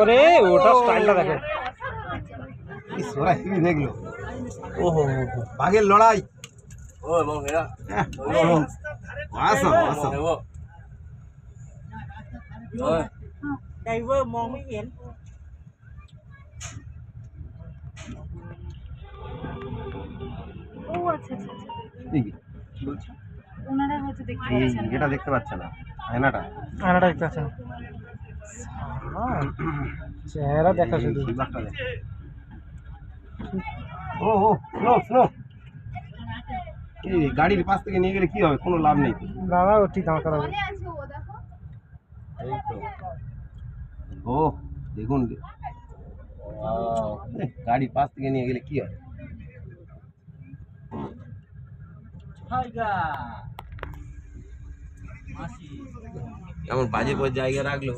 ওরে ওটা স্টাইলটা দেখো। সোরা হেভি দেখলো। ওহো বাঘের লড়াই। ও এবং এরা আসাম আসামไดเวอร์มองไม่เห็น ও আচ্ছা আচ্ছা আচ্ছা। এই কি বলছো? ওনারা হয়তো দেখতে এই পাচ্ছেন না। এটা দেখতে পাচ্ছে না আয়নাটা। আনাটা দেখতে পাচ্ছেন? চেহারা দেখা শুধু। এই বাঘটা দেখ। ও ও স্লো স্লো। এই গাড়ির পাশ থেকে নিয়ে গেলে কি হবে? কোনো লাভ নেই। দাদা ও ঠিক দাঁড় করাবে। এই তো ও দেখুন গাড়ির পাশ থেকে নিয়ে গেলে কি হয়? এমন বাজে করে জায়গা রাখলো।